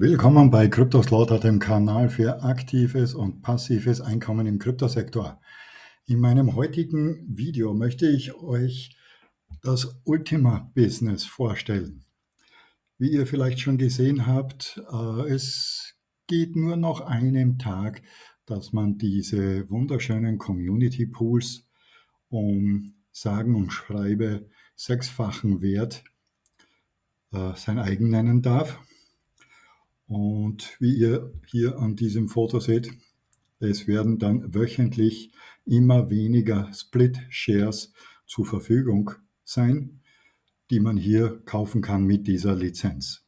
Willkommen bei CryptoSlaughter, dem Kanal für aktives und passives Einkommen im Kryptosektor. In meinem heutigen Video möchte ich euch das Ultima-Business vorstellen. Wie ihr vielleicht schon gesehen habt, es geht nur noch einen Tag, dass man diese wunderschönen Community Pools um sagen und schreibe sechsfachen Wert sein eigen nennen darf. Und wie ihr hier an diesem Foto seht, es werden dann wöchentlich immer weniger Split-Shares zur Verfügung sein, die man hier kaufen kann mit dieser Lizenz.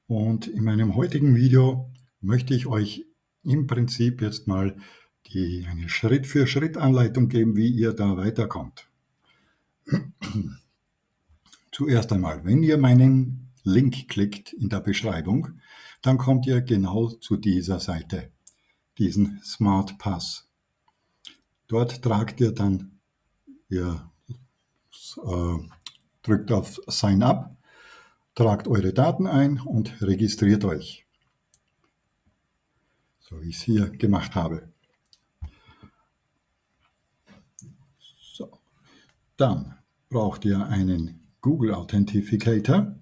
Und in meinem heutigen Video möchte ich euch im Prinzip jetzt mal eine Schritt-für-Schritt-Anleitung geben, wie ihr da weiterkommt. Zuerst einmal, wenn ihr meinen Link klickt in der Beschreibung, dann kommt ihr genau zu dieser Seite, diesen Smart Pass. Dort tragt ihr dann, ihr drückt auf Sign Up, tragt eure Daten ein und registriert euch, so wie ich es hier gemacht habe. So. Dann braucht ihr einen Google Authenticator,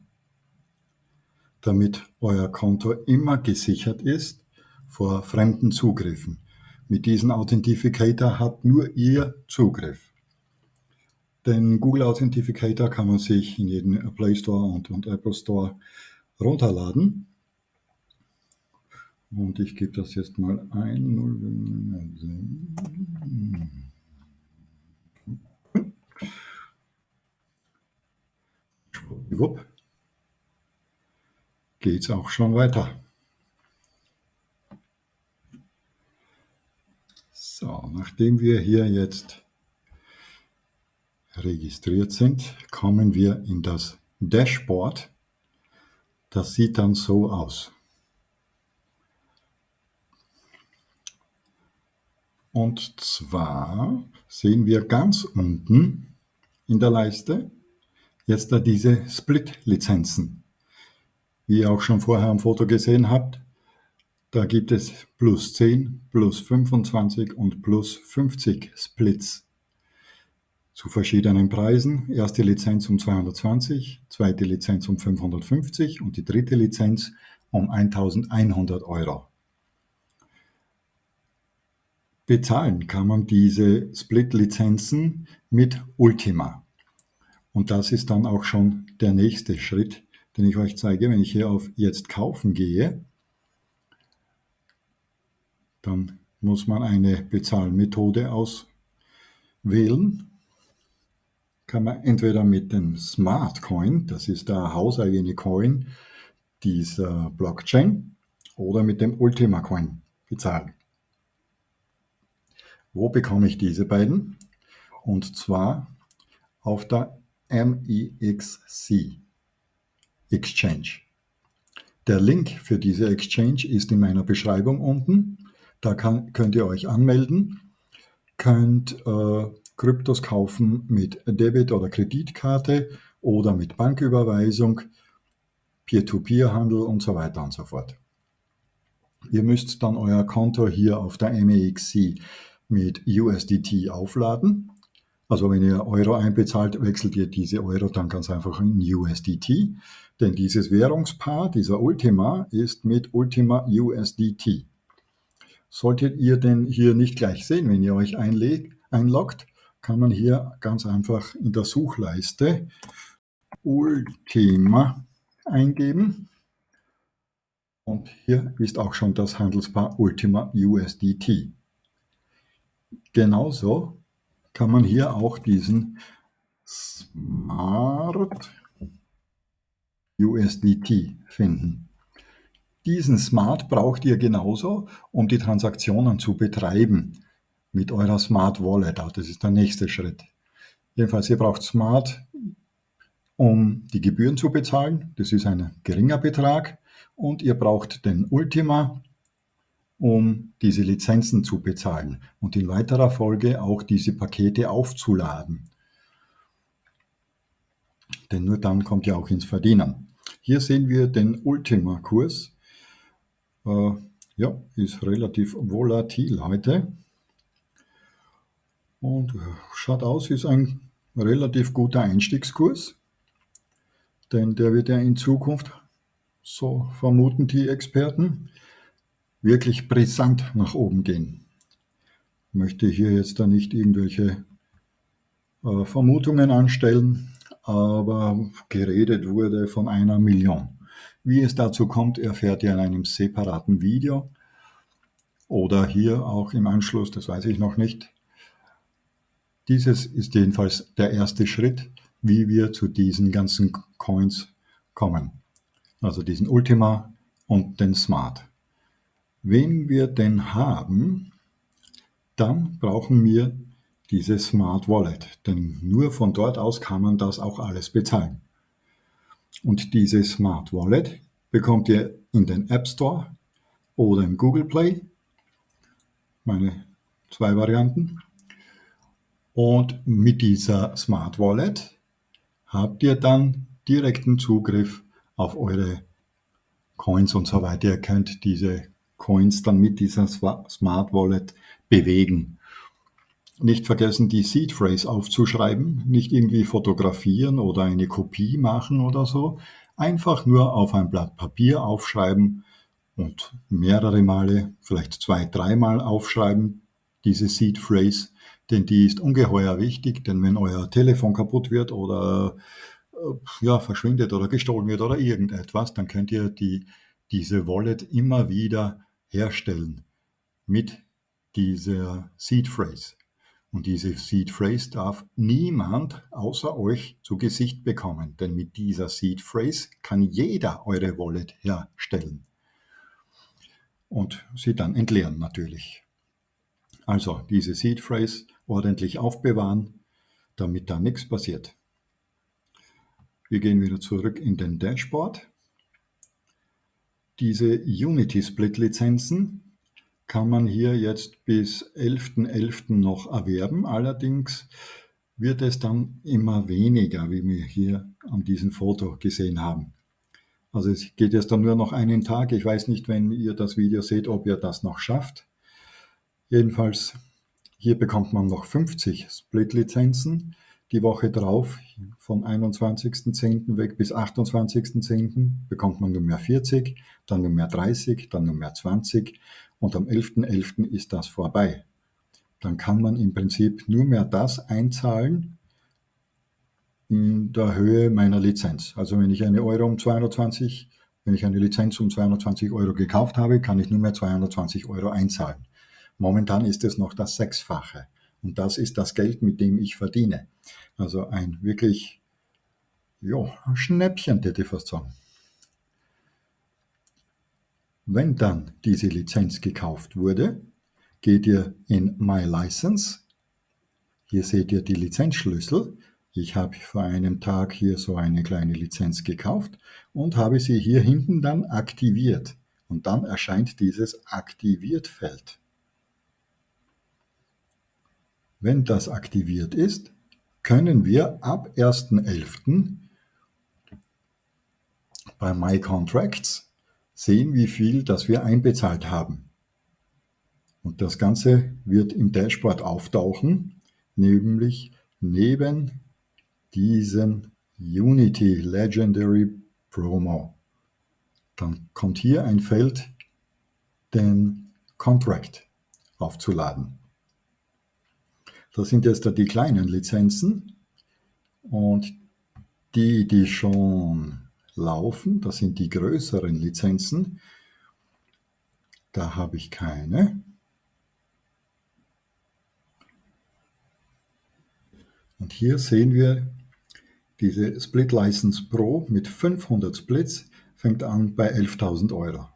damit euer Konto immer gesichert ist vor fremden Zugriffen. Mit diesem Authenticator habt nur ihr Zugriff. Den Google Authenticator kann man sich in jedem Play Store und Apple Store runterladen. Und ich gebe das jetzt mal ein. Schwupp. Geht es auch schon weiter. So, nachdem wir hier jetzt registriert sind, kommen wir in das Dashboard. Das sieht dann so aus. Und zwar sehen wir ganz unten in der Leiste jetzt da diese Split-Lizenzen. Wie ihr auch schon vorher am Foto gesehen habt, da gibt es plus 10, plus 25 und plus 50 Splits zu verschiedenen Preisen. Erste Lizenz um 220, zweite Lizenz um 550 und die dritte Lizenz um 1100 Euro. Bezahlen kann man diese Split-Lizenzen mit Ultima. Und das ist dann auch schon der nächste Schritt, den ich euch zeige. Wenn ich hier auf Jetzt kaufen gehe, dann muss man eine Bezahlmethode auswählen. Kann man entweder mit dem Smart Coin, das ist der hauseigene Coin dieser Blockchain, oder mit dem Ultima Coin bezahlen. Wo bekomme ich diese beiden? Und zwar auf der MEXC Exchange. Der Link für diese Exchange ist in meiner Beschreibung unten. Da könnt ihr euch anmelden, könnt Kryptos kaufen mit Debit- oder Kreditkarte oder mit Banküberweisung, Peer-to-Peer-Handel und so weiter und so fort. Ihr müsst dann euer Konto hier auf der MEXC mit USDT aufladen. Also wenn ihr Euro einbezahlt, wechselt ihr diese Euro dann ganz einfach in USDT. Denn dieses Währungspaar, dieser Ultima, ist mit Ultima USDT. Solltet ihr denn hier nicht gleich sehen, wenn ihr euch einloggt, kann man hier ganz einfach in der Suchleiste Ultima eingeben. Und hier ist auch schon das Handelspaar Ultima USDT. Genauso kann man hier auch diesen Smart USDT finden. Diesen Smart braucht ihr genauso, um die Transaktionen zu betreiben mit eurer Smart Wallet. Das ist der nächste Schritt. Jedenfalls, ihr braucht Smart, um die Gebühren zu bezahlen. Das ist ein geringer Betrag. Und ihr braucht den Ultima, um diese Lizenzen zu bezahlen und in weiterer Folge auch diese Pakete aufzuladen. Denn nur dann kommt ihr auch ins Verdienen. Hier sehen wir den Ultima-Kurs. Ja, ist relativ volatil heute und schaut aus, ist ein relativ guter Einstiegskurs, denn der wird ja in Zukunft, so vermuten die Experten, wirklich brisant nach oben gehen. Ich möchte hier jetzt da nicht irgendwelche Vermutungen anstellen, aber geredet wurde von 1 Million. Wie es dazu kommt, erfährt ihr in einem separaten Video oder hier auch im Anschluss, das weiß ich noch nicht. Dieses ist jedenfalls der erste Schritt, wie wir zu diesen ganzen Coins kommen. Also diesen Ultima und den Smart. Wenn wir den haben, dann brauchen wir diese Smart Wallet, denn nur von dort aus kann man das auch alles bezahlen. Und diese Smart Wallet bekommt ihr in den App Store oder im Google Play, meine 2 Varianten. Und mit dieser Smart Wallet habt ihr dann direkten Zugriff auf eure Coins und so weiter. Ihr könnt diese Coins dann mit dieser Smart Wallet bewegen. Nicht vergessen, die Seed Phrase aufzuschreiben, nicht irgendwie fotografieren oder eine Kopie machen oder so. Einfach nur auf ein Blatt Papier aufschreiben und mehrere Male, vielleicht 2, 3 Mal aufschreiben, diese Seed Phrase, denn die ist ungeheuer wichtig, denn wenn euer Telefon kaputt wird oder ja, verschwindet oder gestohlen wird oder irgendetwas, dann könnt ihr diese Wallet immer wieder herstellen mit dieser Seed Phrase. Und diese Seed Phrase darf niemand außer euch zu Gesicht bekommen, denn mit dieser Seed Phrase kann jeder eure Wallet herstellen und sie dann entleeren natürlich. Also diese Seed Phrase ordentlich aufbewahren, damit da nichts passiert. Wir gehen wieder zurück in den Dashboard. Diese Unity Split Lizenzen kann man hier jetzt bis 11.11. noch erwerben. Allerdings wird es dann immer weniger, wie wir hier an diesem Foto gesehen haben. Also es geht jetzt dann nur noch einen Tag. Ich weiß nicht, wenn ihr das Video seht, ob ihr das noch schafft. Jedenfalls, hier bekommt man noch 50 Split-Lizenzen. Die Woche drauf, vom 21.10. weg bis 28.10. bekommt man nunmehr 40, dann nunmehr 30, dann nunmehr 20 und am 11.11. ist das vorbei. Dann kann man im Prinzip nur mehr das einzahlen in der Höhe meiner Lizenz. Also wenn ich eine Lizenz um 220 Euro gekauft habe, kann ich nur mehr 220 Euro einzahlen. Momentan ist es noch das 6-fache. Und das ist das Geld, mit dem ich verdiene. Also ein wirklich, ja, Schnäppchen, hätte ich fast sagen. Wenn dann diese Lizenz gekauft wurde, geht ihr in My License. Hier seht ihr die Lizenzschlüssel. Ich habe vor einem Tag hier so eine kleine Lizenz gekauft und habe sie hier hinten dann aktiviert. Und dann erscheint dieses Aktiviert-Feld. Wenn das aktiviert ist, können wir ab 1.11. bei My Contracts sehen, wie viel das wir einbezahlt haben. Und das Ganze wird im Dashboard auftauchen, nämlich neben diesem Unity Legendary Promo. Dann kommt hier ein Feld, den Contract aufzuladen. Das sind jetzt da die kleinen Lizenzen und die schon laufen, das sind die größeren Lizenzen. Da habe ich keine. Und hier sehen wir diese Split License Pro mit 500 Splits, fängt an bei 11.000 Euro.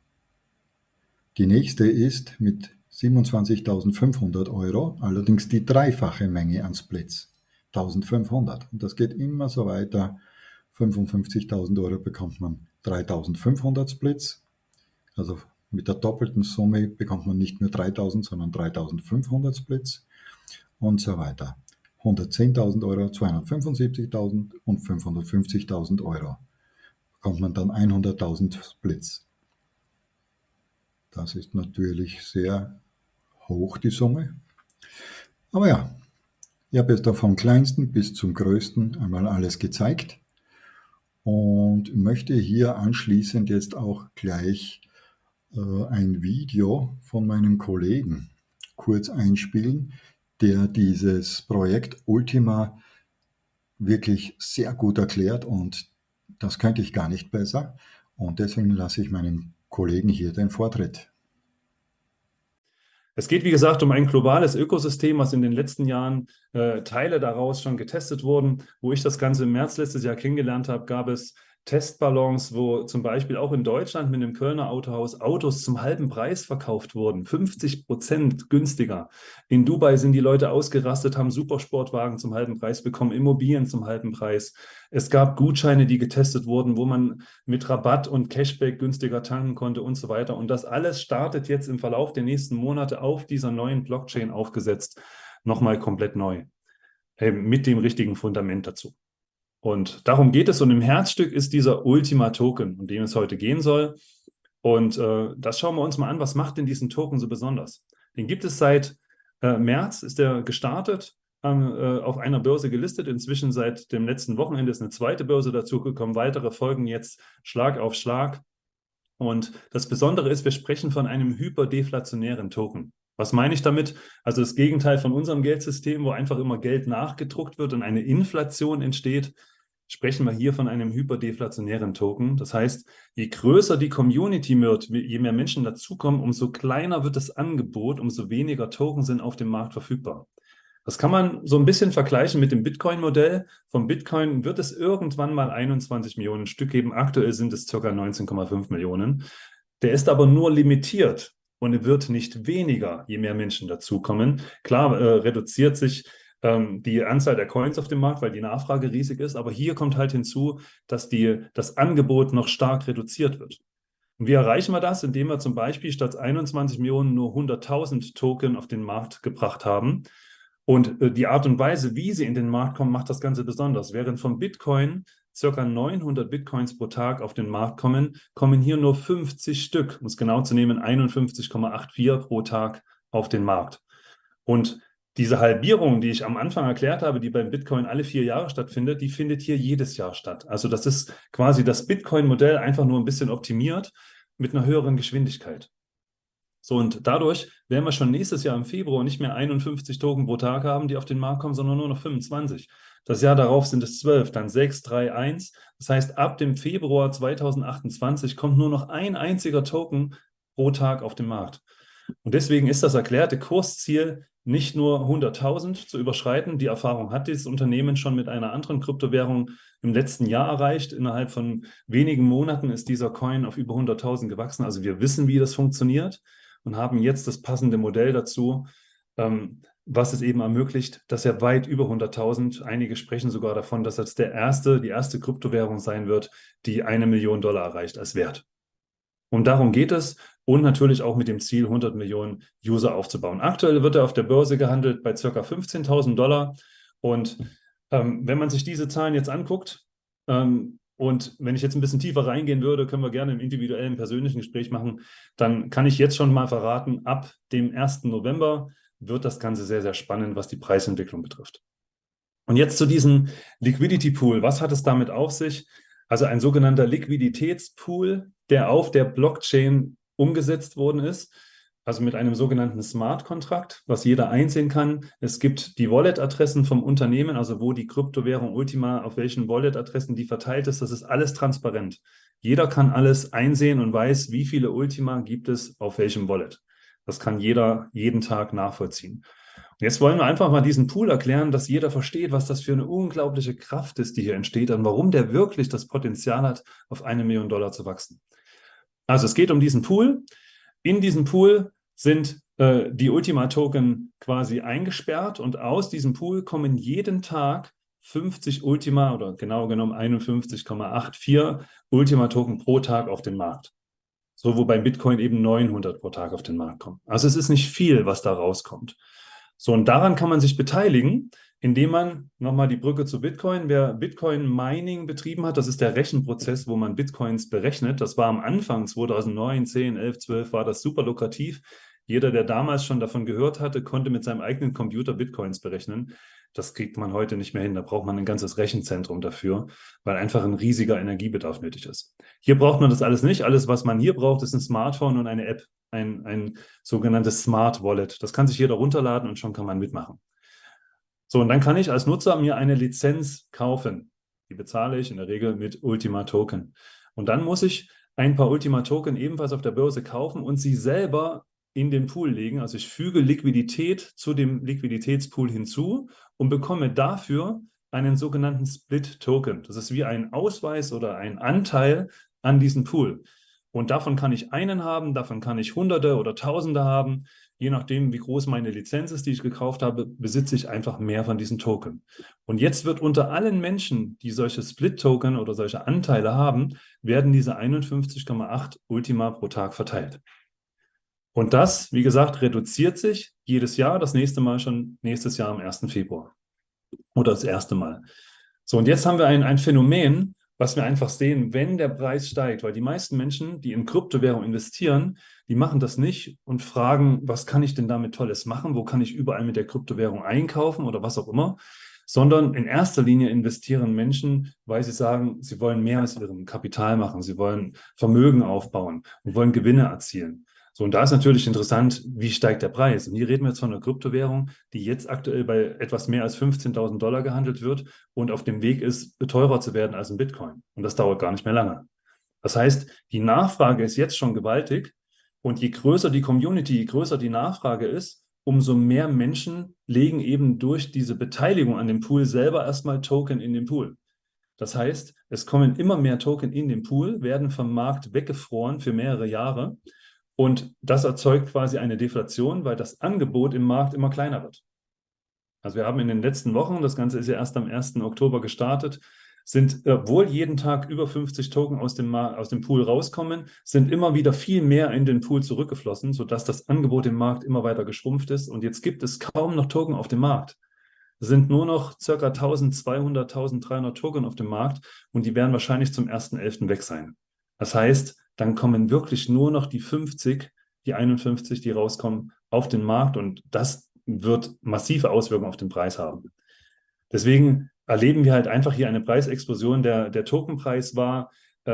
Die nächste ist mit 27.500 Euro, allerdings die dreifache Menge an Splits, 1.500. Und das geht immer so weiter. 55.000 Euro bekommt man 3.500 Splits. Also mit der doppelten Summe bekommt man nicht nur 3.000, sondern 3.500 Splits und so weiter. 110.000 Euro, 275.000 und 550.000 Euro. bekommt man dann 100.000 Splits. Das ist natürlich sehr hoch, die Summe. Aber ja, ich habe jetzt da vom kleinsten bis zum größten einmal alles gezeigt und möchte hier anschließend jetzt auch gleich ein Video von meinem Kollegen kurz einspielen, der dieses Projekt Ultima wirklich sehr gut erklärt, und das könnte ich gar nicht besser. Und deswegen lasse ich meinem Kollegen hier den Vortritt. Es geht, wie gesagt, um ein globales Ökosystem, was in den letzten Jahren Teile daraus schon getestet wurden. Wo ich das Ganze im März letztes Jahr kennengelernt habe, gab es Testballons, wo zum Beispiel auch in Deutschland mit einem Kölner Autohaus Autos zum halben Preis verkauft wurden, 50% günstiger. In Dubai sind die Leute ausgerastet, haben Supersportwagen zum halben Preis bekommen, Immobilien zum halben Preis. Es gab Gutscheine, die getestet wurden, wo man mit Rabatt und Cashback günstiger tanken konnte und so weiter. Und das alles startet jetzt im Verlauf der nächsten Monate auf dieser neuen Blockchain aufgesetzt, nochmal komplett neu, mit dem richtigen Fundament dazu. Und darum geht es. Und im Herzstück ist dieser Ultima Token, um den es heute gehen soll. Und das schauen wir uns mal an. Was macht denn diesen Token so besonders? Den gibt es seit März, ist der gestartet, auf einer Börse gelistet. Inzwischen seit dem letzten Wochenende ist eine zweite Börse dazugekommen. Weitere folgen jetzt Schlag auf Schlag. Und das Besondere ist, wir sprechen von einem hyperdeflationären Token. Was meine ich damit? Also das Gegenteil von unserem Geldsystem, wo einfach immer Geld nachgedruckt wird und eine Inflation entsteht, sprechen wir hier von einem hyperdeflationären Token. Das heißt, je größer die Community wird, je mehr Menschen dazukommen, umso kleiner wird das Angebot, umso weniger Token sind auf dem Markt verfügbar. Das kann man so ein bisschen vergleichen mit dem Bitcoin-Modell. Vom Bitcoin wird es irgendwann mal 21 Millionen Stück geben. Aktuell sind es ca. 19,5 Millionen. Der ist aber nur limitiert und wird nicht weniger, je mehr Menschen dazukommen. Klar, reduziert sich die Anzahl der Coins auf dem Markt, weil die Nachfrage riesig ist. Aber hier kommt halt hinzu, dass das Angebot noch stark reduziert wird. Und wie erreichen wir das? Indem wir zum Beispiel statt 21 Millionen nur 100.000 Token auf den Markt gebracht haben. Und die Art und Weise, wie sie in den Markt kommen, macht das Ganze besonders. Während von Bitcoin ca. 900 Bitcoins pro Tag auf den Markt kommen, kommen hier nur 50 Stück, um es genau zu nehmen, 51,84 pro Tag auf den Markt. Und diese Halbierung, die ich am Anfang erklärt habe, die beim Bitcoin alle 4 Jahre stattfindet, die findet hier jedes Jahr statt. Also das ist quasi das Bitcoin-Modell einfach nur ein bisschen optimiert mit einer höheren Geschwindigkeit. So, und dadurch werden wir schon nächstes Jahr im Februar nicht mehr 51 Token pro Tag haben, die auf den Markt kommen, sondern nur noch 25. Das Jahr darauf sind es 12, dann 6, 3, 1. Das heißt, ab dem Februar 2028 kommt nur noch ein einziger Token pro Tag auf den Markt. Und deswegen ist das erklärte Kursziel nicht nur 100.000 zu überschreiten. Die Erfahrung hat dieses Unternehmen schon mit einer anderen Kryptowährung im letzten Jahr erreicht. Innerhalb von wenigen Monaten ist dieser Coin auf über 100.000 gewachsen. Also wir wissen, wie das funktioniert und haben jetzt das passende Modell dazu, was es eben ermöglicht, dass er weit über 100.000, einige sprechen sogar davon, dass es die erste Kryptowährung sein wird, die $1 Million erreicht als Wert. Und darum geht es und natürlich auch mit dem Ziel, 100 Millionen User aufzubauen. Aktuell wird er auf der Börse gehandelt bei ca. $15.000 und wenn man sich diese Zahlen jetzt anguckt, und wenn ich jetzt ein bisschen tiefer reingehen würde, können wir gerne im individuellen, persönlichen Gespräch machen, dann kann ich jetzt schon mal verraten, ab dem 1. November wird das Ganze sehr, sehr spannend, was die Preisentwicklung betrifft. Und jetzt zu diesem Liquidity Pool. Was hat es damit auf sich? Also ein sogenannter Liquiditätspool, der auf der Blockchain umgesetzt worden ist, also mit einem sogenannten Smart-Kontrakt, was jeder einsehen kann. Es gibt die Wallet-Adressen vom Unternehmen, also wo die Kryptowährung Ultima, auf welchen Wallet-Adressen die verteilt ist. Das ist alles transparent. Jeder kann alles einsehen und weiß, wie viele Ultima gibt es auf welchem Wallet. Das kann jeder jeden Tag nachvollziehen. Und jetzt wollen wir einfach mal diesen Pool erklären, dass jeder versteht, was das für eine unglaubliche Kraft ist, die hier entsteht und warum der wirklich das Potenzial hat, auf $1 Million zu wachsen. Also es geht um diesen Pool. In diesem Pool sind die Ultima-Token quasi eingesperrt und aus diesem Pool kommen jeden Tag 50 Ultima oder genau genommen 51,84 Ultima-Token pro Tag auf den Markt. So, wo beim Bitcoin eben 900 pro Tag auf den Markt kommen. Also es ist nicht viel, was da rauskommt. So, und daran kann man sich beteiligen, Indem man nochmal die Brücke zu Bitcoin, wer Bitcoin Mining betrieben hat, das ist der Rechenprozess, wo man Bitcoins berechnet. Das war am Anfang 2009, 10, 11, 12 war das super lukrativ. Jeder, der damals schon davon gehört hatte, konnte mit seinem eigenen Computer Bitcoins berechnen. Das kriegt man heute nicht mehr hin. Da braucht man ein ganzes Rechenzentrum dafür, weil einfach ein riesiger Energiebedarf nötig ist. Hier braucht man das alles nicht. Alles, was man hier braucht, ist ein Smartphone und eine App, ein sogenanntes Smart Wallet. Das kann sich jeder runterladen und schon kann man mitmachen. So, und dann kann ich als Nutzer mir eine Lizenz kaufen. Die bezahle ich in der Regel mit Ultima Token. Und dann muss ich ein paar Ultima Token ebenfalls auf der Börse kaufen und sie selber in den Pool legen. Also ich füge Liquidität zu dem Liquiditätspool hinzu und bekomme dafür einen sogenannten Split Token. Das ist wie ein Ausweis oder ein Anteil an diesem Pool. Und davon kann ich einen haben, davon kann ich Hunderte oder Tausende haben. Je nachdem, wie groß meine Lizenz ist, die ich gekauft habe, besitze ich einfach mehr von diesen Token. Und jetzt wird unter allen Menschen, die solche Split-Token oder solche Anteile haben, werden diese 51,8 Ultima pro Tag verteilt. Und das, wie gesagt, reduziert sich jedes Jahr, das nächste Mal schon nächstes Jahr am 1. Februar. Oder das erste Mal. So, und jetzt haben wir ein Phänomen, was wir einfach sehen, wenn der Preis steigt, weil die meisten Menschen, die in Kryptowährung investieren, die machen das nicht und fragen, was kann ich denn damit Tolles machen, wo kann ich überall mit der Kryptowährung einkaufen oder was auch immer, sondern in erster Linie investieren Menschen, weil sie sagen, sie wollen mehr aus ihrem Kapital machen, sie wollen Vermögen aufbauen und wollen Gewinne erzielen. So, und da ist natürlich interessant, wie steigt der Preis? Und hier reden wir jetzt von einer Kryptowährung, die jetzt aktuell bei etwas mehr als 15.000 Dollar gehandelt wird und auf dem Weg ist, teurer zu werden als ein Bitcoin. Und das dauert gar nicht mehr lange. Das heißt, die Nachfrage ist jetzt schon gewaltig und je größer die Community, je größer die Nachfrage ist, umso mehr Menschen legen eben durch diese Beteiligung an dem Pool selber erstmal Token in den Pool. Das heißt, es kommen immer mehr Token in den Pool, werden vom Markt weggefroren für mehrere Jahre. Und das erzeugt quasi eine Deflation, weil das Angebot im Markt immer kleiner wird. Also wir haben in den letzten Wochen, das Ganze ist ja erst am 1. Oktober gestartet, sind, obwohl jeden Tag über 50 Token aus dem Pool rauskommen, sind immer wieder viel mehr in den Pool zurückgeflossen, sodass das Angebot im Markt immer weiter geschrumpft ist. Und jetzt gibt es kaum noch Token auf dem Markt. Es sind nur noch ca. 1200, 1300 Token auf dem Markt und die werden wahrscheinlich zum 1.11. weg sein. Das heißt, dann kommen wirklich nur noch die 50, die 51, die rauskommen, auf den Markt und das wird massive Auswirkungen auf den Preis haben. Deswegen erleben wir halt einfach hier eine Preisexplosion. Der Tokenpreis war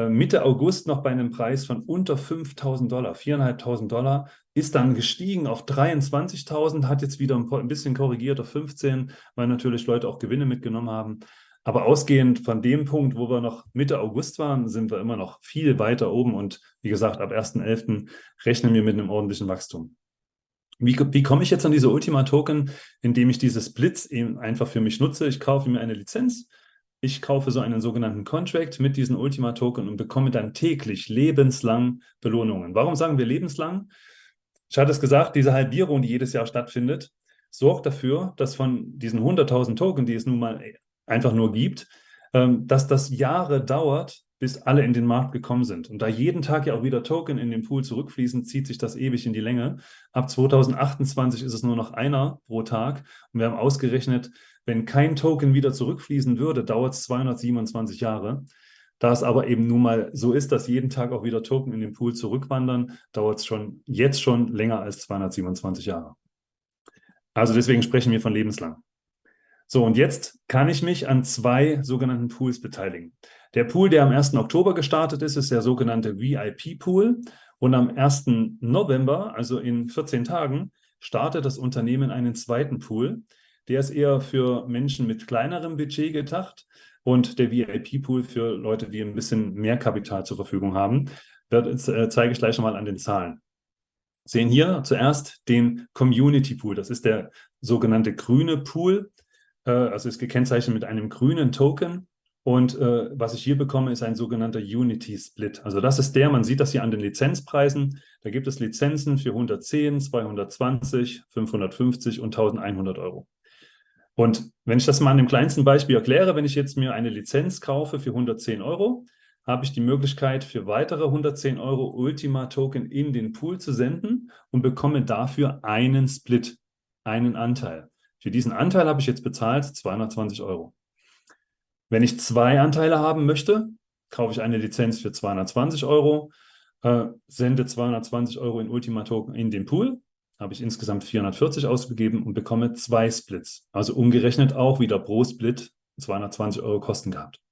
Mitte August noch bei einem Preis von unter 5.000 Dollar, 4.500 Dollar, ist dann gestiegen auf 23.000, hat jetzt wieder ein bisschen korrigiert auf 15, weil natürlich Leute auch Gewinne mitgenommen haben. Aber ausgehend von dem Punkt, wo wir noch Mitte August waren, sind wir immer noch viel weiter oben. Und wie gesagt, ab 1.11. rechnen wir mit einem ordentlichen Wachstum. Wie komme ich jetzt an diese Ultima-Token? Indem ich diese Splits eben einfach für mich nutze. Ich kaufe mir eine Lizenz. Ich kaufe so einen sogenannten Contract mit diesen Ultima-Token und bekomme dann täglich lebenslang Belohnungen. Warum sagen wir lebenslang? Ich hatte es gesagt, diese Halbierung, die jedes Jahr stattfindet, sorgt dafür, dass von diesen 100.000 Token, die es nun mal einfach nur gibt, dass das Jahre dauert, bis alle in den Markt gekommen sind. Und da jeden Tag ja auch wieder Token in den Pool zurückfließen, zieht sich das ewig in die Länge. Ab 2028 ist es nur noch einer pro Tag. Und wir haben ausgerechnet, wenn kein Token wieder zurückfließen würde, dauert es 227 Jahre. Da es aber eben nun mal so ist, dass jeden Tag auch wieder Token in den Pool zurückwandern, dauert es jetzt schon länger als 227 Jahre. Also deswegen sprechen wir von lebenslang. So, und jetzt kann ich mich an zwei sogenannten Pools beteiligen. Der Pool, der am 1. Oktober gestartet ist, ist der sogenannte VIP-Pool. Und am 1. November, also in 14 Tagen, startet das Unternehmen einen zweiten Pool. Der ist eher für Menschen mit kleinerem Budget gedacht und der VIP-Pool für Leute, die ein bisschen mehr Kapital zur Verfügung haben. Das zeige ich gleich nochmal an den Zahlen. Wir sehen hier zuerst den Community Pool. Das ist der sogenannte grüne Pool. Also ist gekennzeichnet mit einem grünen Token. Und was ich hier bekomme, ist ein sogenannter Unity Split. Also das ist der, man sieht das hier an den Lizenzpreisen. Da gibt es Lizenzen für 110, 220, 550 und 1.100 Euro. Und wenn ich das mal an dem kleinsten Beispiel erkläre, wenn ich jetzt mir eine Lizenz kaufe für 110 Euro, habe ich die Möglichkeit, für weitere 110 Euro Ultima-Token in den Pool zu senden und bekomme dafür einen Split, einen Anteil. Für diesen Anteil habe ich jetzt bezahlt 220 Euro. Wenn ich 2 Anteile haben möchte, kaufe ich eine Lizenz für 220 Euro, sende 220 Euro in Ultima Token in den Pool, habe ich insgesamt 440 ausgegeben und bekomme 2 Splits. Also umgerechnet auch wieder pro Split 220 Euro Kosten gehabt.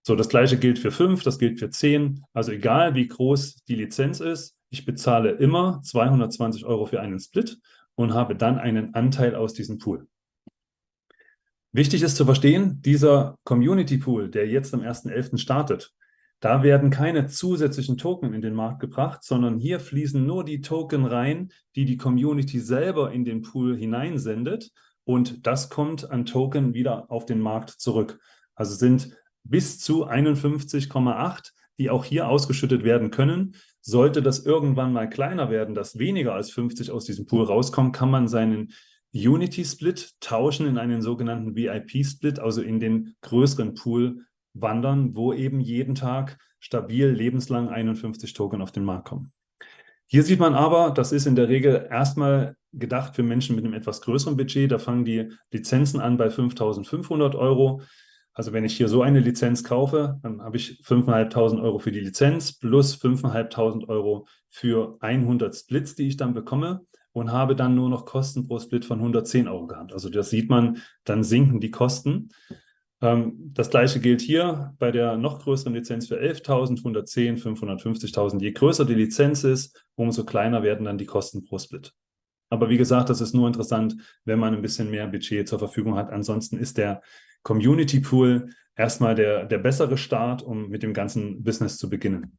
So, das gleiche gilt für 5, das gilt für 10. Also egal wie groß die Lizenz ist, ich bezahle immer 220 Euro für einen Split und habe dann einen Anteil aus diesem Pool. Wichtig ist zu verstehen, dieser Community Pool, der jetzt am 1.11. startet, da werden keine zusätzlichen Token in den Markt gebracht, sondern hier fließen nur die Token rein, die die Community selber in den Pool hineinsendet, und das kommt an Token wieder auf den Markt zurück. Also sind bis zu 51,8, die auch hier ausgeschüttet werden können. Sollte das irgendwann mal kleiner werden, dass weniger als 50 aus diesem Pool rauskommen, kann man seinen Unity-Split tauschen in einen sogenannten VIP-Split, also in den größeren Pool wandern, wo eben jeden Tag stabil lebenslang 51 Token auf den Markt kommen. Hier sieht man aber, das ist in der Regel erstmal gedacht für Menschen mit einem etwas größeren Budget. Da fangen die Lizenzen an bei 5.500 Euro. Also wenn ich hier so eine Lizenz kaufe, dann habe ich 5.500 Euro für die Lizenz plus 5.500 Euro für 100 Splits, die ich dann bekomme, und habe dann nur noch Kosten pro Split von 110 Euro gehabt. Also das sieht man, dann sinken die Kosten. Das gleiche gilt hier bei der noch größeren Lizenz für 11.000, 110, 550.000. Je größer die Lizenz ist, umso kleiner werden dann die Kosten pro Split. Aber wie gesagt, das ist nur interessant, wenn man ein bisschen mehr Budget zur Verfügung hat. Ansonsten ist der Community Pool erstmal der bessere Start, um mit dem ganzen Business zu beginnen.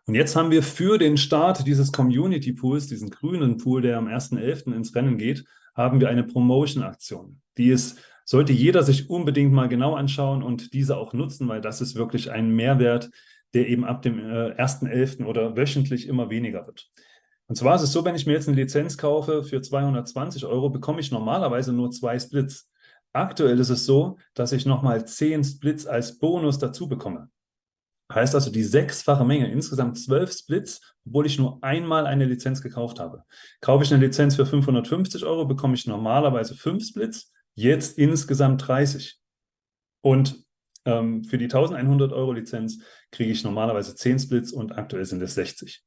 Und jetzt haben wir für den Start dieses Community Pools, diesen grünen Pool, der am 1.11. ins Rennen geht, haben wir eine Promotion-Aktion. Sollte jeder sich unbedingt mal genau anschauen und diese auch nutzen, weil das ist wirklich ein Mehrwert, der eben ab dem 1.11. oder wöchentlich immer weniger wird. Und zwar ist es so, wenn ich mir jetzt eine Lizenz kaufe für 220 Euro, bekomme ich normalerweise nur 2 Splits. Aktuell ist es so, dass ich nochmal 10 Splits als Bonus dazu bekomme. Heißt also die 6-fache Menge, insgesamt 12 Splits, obwohl ich nur einmal eine Lizenz gekauft habe. Kaufe ich eine Lizenz für 550 Euro, bekomme ich normalerweise 5 Splits, jetzt insgesamt 30. Und für die 1.100 Euro Lizenz kriege ich normalerweise 10 Splits und aktuell sind es 60.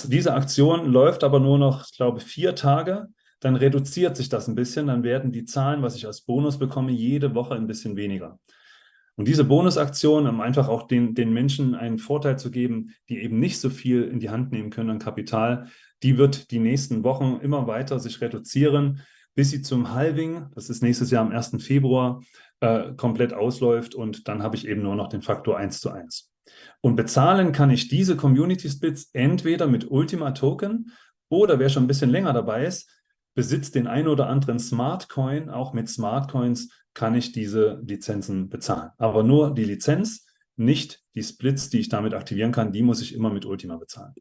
Diese Aktion läuft aber nur noch, ich glaube, 4 Tage. Dann reduziert sich das ein bisschen, dann werden die Zahlen, was ich als Bonus bekomme, jede Woche ein bisschen weniger. Und diese Bonusaktion, um einfach auch den Menschen einen Vorteil zu geben, die eben nicht so viel in die Hand nehmen können an Kapital, die wird die nächsten Wochen immer weiter sich reduzieren, bis sie zum Halving, das ist nächstes Jahr am 1. Februar, komplett ausläuft, und dann habe ich eben nur noch den Faktor 1:1. Und bezahlen kann ich diese Community Splits entweder mit Ultima Token, oder wer schon ein bisschen länger dabei ist, besitzt den ein oder anderen Smart Coin. Auch mit Smart Coins kann ich diese Lizenzen bezahlen. Aber nur die Lizenz, nicht die Splits, die ich damit aktivieren kann, die muss ich immer mit Ultima bezahlen.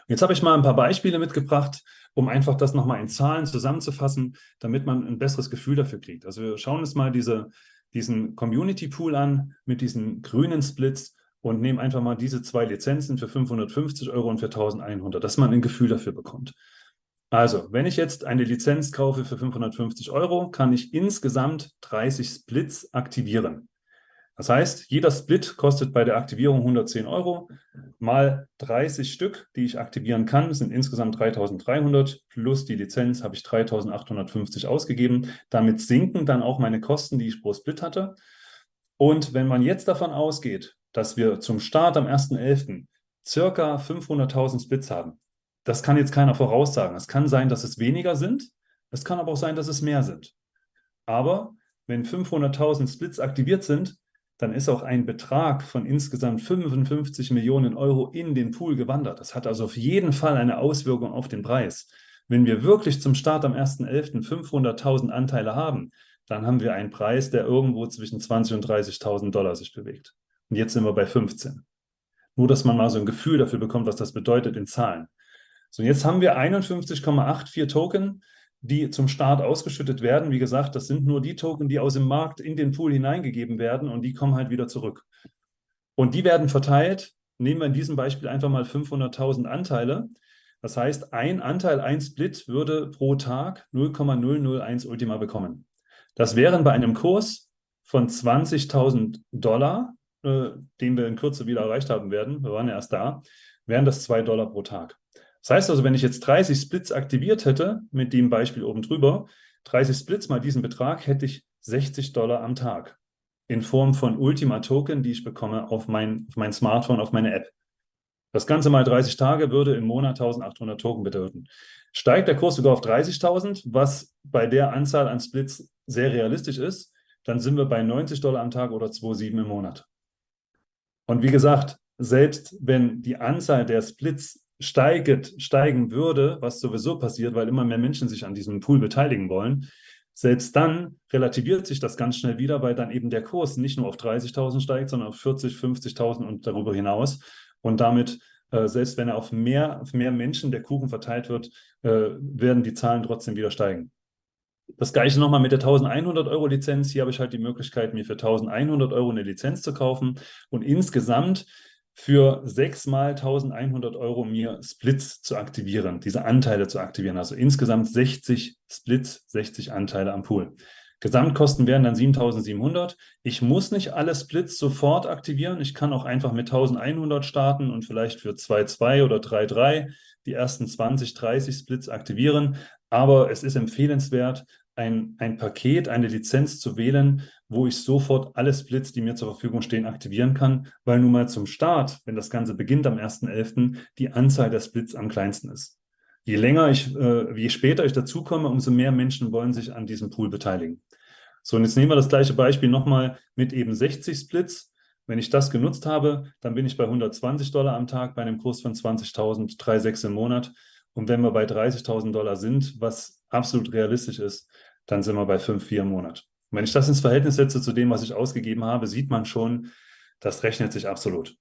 Jetzt habe ich mal ein paar Beispiele mitgebracht, um einfach das nochmal in Zahlen zusammenzufassen, damit man ein besseres Gefühl dafür kriegt. Also wir schauen uns mal diesen Community Pool an mit diesen grünen Splits und nehmen einfach mal diese 2 Lizenzen für 550 Euro und für 1.100, dass man ein Gefühl dafür bekommt. Also, wenn ich jetzt eine Lizenz kaufe für 550 Euro, kann ich insgesamt 30 Splits aktivieren. Das heißt, jeder Split kostet bei der Aktivierung 110 Euro. Mal 30 Stück, die ich aktivieren kann, sind insgesamt 3.300. Plus die Lizenz habe ich 3.850 ausgegeben. Damit sinken dann auch meine Kosten, die ich pro Split hatte. Und wenn man jetzt davon ausgeht, dass wir zum Start am 1.11. circa 500.000 Splits haben, das kann jetzt keiner voraussagen. Es kann sein, dass es weniger sind. Es kann aber auch sein, dass es mehr sind. Aber wenn 500.000 Splits aktiviert sind, dann ist auch ein Betrag von insgesamt 55 Millionen Euro in den Pool gewandert. Das hat also auf jeden Fall eine Auswirkung auf den Preis. Wenn wir wirklich zum Start am 1.11. 500.000 Anteile haben, dann haben wir einen Preis, der irgendwo zwischen 20.000 und 30.000 Dollar sich bewegt. Und jetzt sind wir bei 15. Nur, dass man mal so ein Gefühl dafür bekommt, was das bedeutet in Zahlen. So, jetzt haben wir 51,84 Token, die zum Start ausgeschüttet werden. Wie gesagt, das sind nur die Token, die aus dem Markt in den Pool hineingegeben werden, und die kommen halt wieder zurück. Und die werden verteilt, nehmen wir in diesem Beispiel einfach mal 500.000 Anteile. Das heißt, ein Anteil, ein Split würde pro Tag 0,001 Ultima bekommen. Das wären bei einem Kurs von 20.000 Dollar, den wir in Kürze wieder erreicht haben werden, wir waren ja erst da, wären das 2 Dollar pro Tag. Das heißt also, wenn ich jetzt 30 Splits aktiviert hätte, mit dem Beispiel oben drüber, 30 Splits mal diesen Betrag, hätte ich 60 Dollar am Tag in Form von Ultima-Token, die ich bekomme auf mein Smartphone, auf meine App. Das Ganze mal 30 Tage würde im Monat 1.800 Token bedeuten. Steigt der Kurs sogar auf 30.000, was bei der Anzahl an Splits sehr realistisch ist, dann sind wir bei 90 Dollar am Tag oder 2,7 im Monat. Und wie gesagt, selbst wenn die Anzahl der Splits steigen würde, was sowieso passiert, weil immer mehr Menschen sich an diesem Pool beteiligen wollen, selbst dann relativiert sich das ganz schnell wieder, weil dann eben der Kurs nicht nur auf 30.000 steigt, sondern auf 40, 50.000 und darüber hinaus. Und damit, selbst wenn er auf mehr Menschen der Kuchen verteilt wird, werden die Zahlen trotzdem wieder steigen. Das Gleiche nochmal mit der 1.100 Euro Lizenz. Hier habe ich halt die Möglichkeit, mir für 1.100 Euro eine Lizenz zu kaufen und insgesamt für 6 mal 1.100 Euro mir Splits zu aktivieren, diese Anteile zu aktivieren. Also insgesamt 60 Splits, 60 Anteile am Pool. Gesamtkosten wären dann 7.700. Ich muss nicht alle Splits sofort aktivieren. Ich kann auch einfach mit 1.100 starten und vielleicht für 2,2 oder 3,3 die ersten 20, 30 Splits aktivieren. Aber es ist empfehlenswert, ein Paket, eine Lizenz zu wählen, wo ich sofort alle Splits, die mir zur Verfügung stehen, aktivieren kann, weil nun mal zum Start, wenn das Ganze beginnt am 1.11., die Anzahl der Splits am kleinsten ist. Je später ich dazukomme, umso mehr Menschen wollen sich an diesem Pool beteiligen. So, und jetzt nehmen wir das gleiche Beispiel nochmal mit eben 60 Splits. Wenn ich das genutzt habe, dann bin ich bei 120 Dollar am Tag bei einem Kurs von 20.000, 3,6 im Monat. Und wenn wir bei 30.000 Dollar sind, was absolut realistisch ist, dann sind wir bei 5,4 im Monat. Und wenn ich das ins Verhältnis setze zu dem, was ich ausgegeben habe, sieht man schon, das rechnet sich absolut.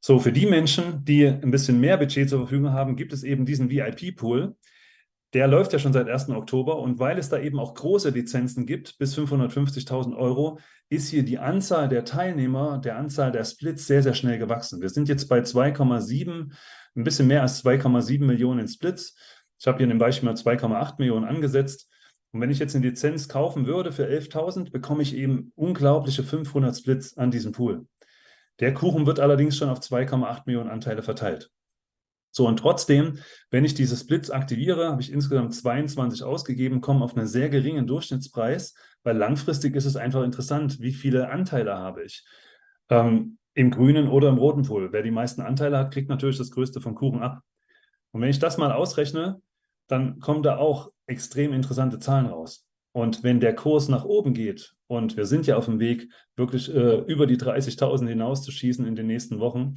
So, für die Menschen, die ein bisschen mehr Budget zur Verfügung haben, gibt es eben diesen VIP-Pool. Der läuft ja schon seit 1. Oktober und weil es da eben auch große Lizenzen gibt, bis 550.000 Euro, ist hier die Anzahl der Teilnehmer, der Anzahl der Splits sehr, sehr schnell gewachsen. Wir sind jetzt bei 2,7, ein bisschen mehr als 2,7 Millionen Splits. Ich habe hier in dem Beispiel mal 2,8 Millionen angesetzt. Und wenn ich jetzt eine Lizenz kaufen würde für 11.000, bekomme ich eben unglaubliche 500 Splits an diesem Pool. Der Kuchen wird allerdings schon auf 2,8 Millionen Anteile verteilt. So, und trotzdem, wenn ich diese Splits aktiviere, habe ich insgesamt 22 ausgegeben, komme auf einen sehr geringen Durchschnittspreis, weil langfristig ist es einfach interessant, wie viele Anteile habe ich. Im grünen oder im roten Pool. Wer die meisten Anteile hat, kriegt natürlich das Größte vom Kuchen ab. Und wenn ich das mal ausrechne, dann kommen da auch extrem interessante Zahlen raus. Und wenn der Kurs nach oben geht, und wir sind ja auf dem Weg, wirklich über die 30.000 hinauszuschießen in den nächsten Wochen,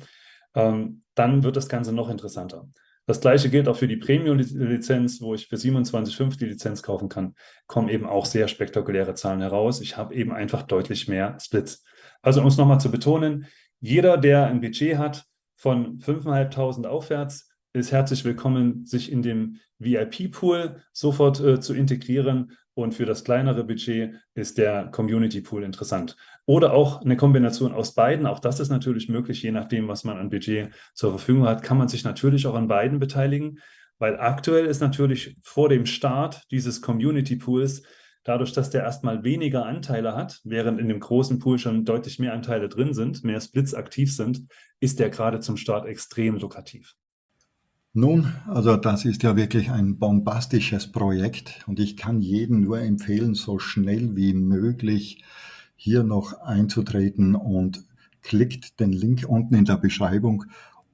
dann wird das Ganze noch interessanter. Das gleiche gilt auch für die Premium-Lizenz, wo ich für 27,5 die Lizenz kaufen kann, kommen eben auch sehr spektakuläre Zahlen heraus. Ich habe eben einfach deutlich mehr Splits. Also um es nochmal zu betonen, jeder, der ein Budget hat von 5.500 aufwärts, ist herzlich willkommen, sich in dem VIP-Pool sofort zu integrieren. Und für das kleinere Budget ist der Community-Pool interessant. Oder auch eine Kombination aus beiden. Auch das ist natürlich möglich, je nachdem, was man an Budget zur Verfügung hat, kann man sich natürlich auch an beiden beteiligen. Weil aktuell ist natürlich vor dem Start dieses Community-Pools, dadurch, dass der erstmal weniger Anteile hat, während in dem großen Pool schon deutlich mehr Anteile drin sind, mehr Splits aktiv sind, ist der gerade zum Start extrem lukrativ. Nun, also das ist ja wirklich ein bombastisches Projekt und ich kann jedem nur empfehlen, so schnell wie möglich hier noch einzutreten und klickt den Link unten in der Beschreibung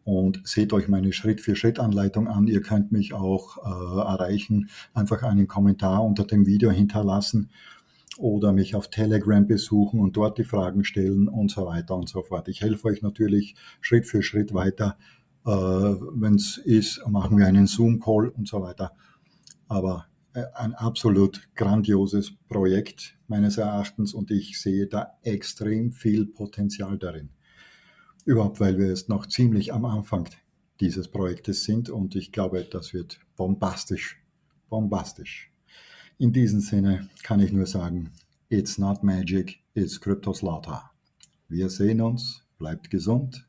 und seht euch meine Schritt-für-Schritt-Anleitung an. Ihr könnt mich auch erreichen, einfach einen Kommentar unter dem Video hinterlassen oder mich auf Telegram besuchen und dort die Fragen stellen und so weiter und so fort. Ich helfe euch natürlich Schritt für Schritt weiter. Wenn es ist, machen wir einen Zoom-Call und so weiter. Aber ein absolut grandioses Projekt meines Erachtens und ich sehe da extrem viel Potenzial darin. Überhaupt, weil wir jetzt noch ziemlich am Anfang dieses Projektes sind und ich glaube, das wird bombastisch. Bombastisch. In diesem Sinne kann ich nur sagen, it's not magic, it's Cryptoslaughter. Wir sehen uns, bleibt gesund.